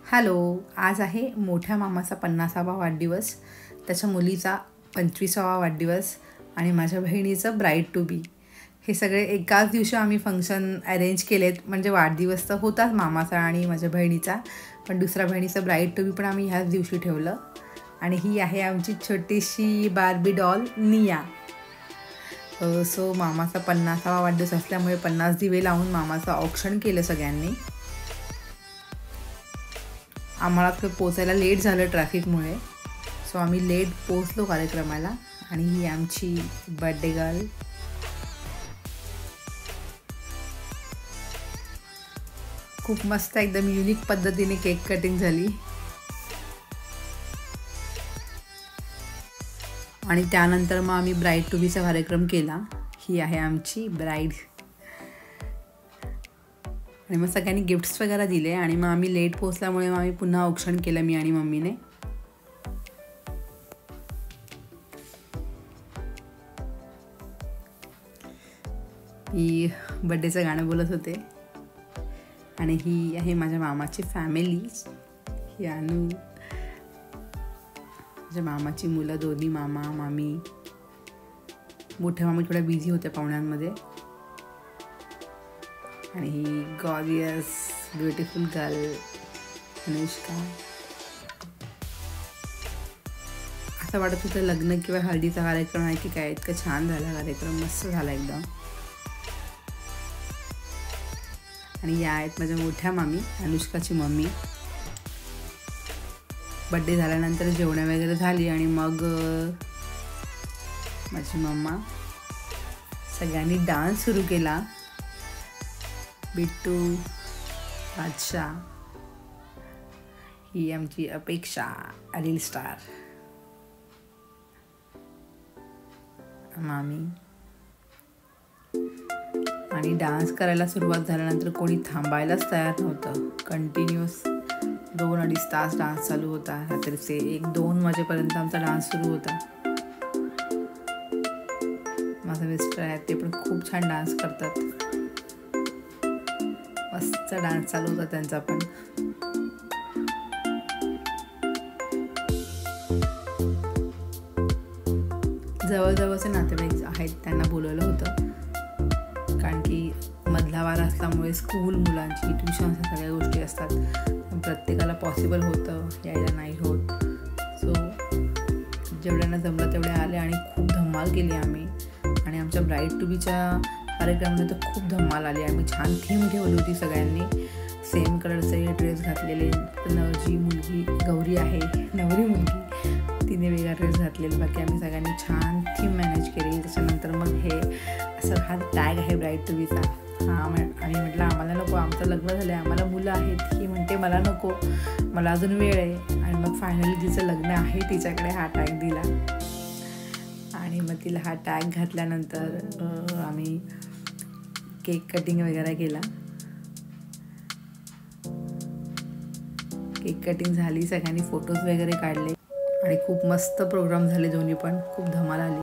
Hello, आज आहे मोठ्या मामाचा 50वा वाढदिवस, त्याच्या मुलीचा 25वा वाढदिवस आणि माझ्या बहिणीचं ब्राईड टू बी. हे सगळे एकाच दिवशी आम्ही फंक्शन अरेंज केलेत. म्हणजे वाढदिवस तर होताच मामाचा आणि माझ्या बहिणीचा, पण दुसऱ्या बहिणीचं ब्राईड टू बी पण आम्ही ह्याच दिवशी ठेवलं. आणि ही आहे आमची छोटीशी बार्बी डॉल निया. सो मामाचा 50वा वाढदिवस असल्यामुळे 50 दिवे लावून मामाचं औक्षण केलं सगळ्यांनी. आम्हाला पोचायला लेट झालं ट्रॅफिकमुळे, सो आम्ही लेट पोचलो कार्यक्रमाला. आणि ही आमची बर्थडे गर्ल. खूप मस्त एकदम युनिक पद्धतीने केक कटिंग झाली. आणि त्यानंतर मग आम्ही ब्राईड टू बीचा कार्यक्रम केला. ही आहे आमची ब्राईड. आणि मग सगळ्यांनी गिफ्ट्स वगैरे दिले आणि मग आम्ही लेट पोचल्यामुळे मग आम्ही पुन्हा औक्षण केलं, मी आणि मम्मीने. ही बड्डेचं गाणं बोलत होते. आणि ही आहे माझ्या मामाची फॅमिली. ही अनु, माझ्या मामाची मुलं दोन्ही, मामा मामी. मोठ्या मामी थोड्या बिझी होत्या पाहुण्यांमध्ये. आणि ही गॉर्जियस ब्युटिफुल गर्ल अनुष्का. असं वाटत होतं लग्न किंवा हळदीचा कार्यक्रम आहे की काय. इतकं छान झाला कार्यक्रम, मस्त झाला एकदम. आणि या आहेत माझ्या मोठ्या मामी, अनुष्काची मम्मी. बड्डे झाल्यानंतर जेवण वगैरे झाली आणि मग माझी मम्मा, सगळ्यांनी डान्स सुरू केला. बिट्टू, बादशाह, ही आमची अपेक्षा रील स्टार, मामी. आणि डान्स करायला सुरुवात झाल्यानंतर कोणी थांबायलाच तयार नव्हतं. कंटिन्युअस 2-2.5 तास डान्स चालू होता. रात्रीचे 1-2 वाजेपर्यंत आमचा डान्स सुरू होता. माझे मिस्टर आहेत, ते पण खूप छान डान्स करतात. मस्त डान्स चालू होता त्यांचा पण. जवळजवळचे नातेवाईक आहेत, त्यांना बोलवलं होतं. कारण की मधला वार असल्यामुळे स्कूल मुलांची ट्युशन सगळ्या गोष्टी असतात. प्रत्येकाला पॉसिबल होतं, यायला नाही होत. सो जेवढ्यांना जमलं तेवढे आले आणि खूप धमाल केली आम्ही. आणि आमच्या ब्राईड टू बीच्या कार्यक्रमामध्ये तर खूप धमाल आली. आम्ही छान थीम ठेवली होती सगळ्यांनी. सेम कलरचे ड्रेस घातलेले. जी मुलगी गौरी आहे, नवरी मुलगी, तिने वेगळा ड्रेस घातलेला. बाकी आम्ही सगळ्यांनी छान थीम मॅनेज केली. त्याच्यानंतर मग हे असं हा टॅग आहे ब्राईड टू बीचा. आम्ही म्हटलं आम्हाला नको, आमचं लग्न झालं आहे, आम्हाला मुलं आहेत. ही म्हणते मला नको, मला अजून वेळ आहे. आणि मग फायनली तिचं लग्न आहे, तिच्याकडे हा टॅग दिला. आणि मग तिला हा टॅग घातल्यानंतर आम्ही केक कटिंग वगैरे केला. केक कटिंग झाली, सगळ्यांनी फोटोज वगैरे काढले आणि खूप मस्त प्रोग्राम झाले. दोन्ही पण खूप धमाल आली.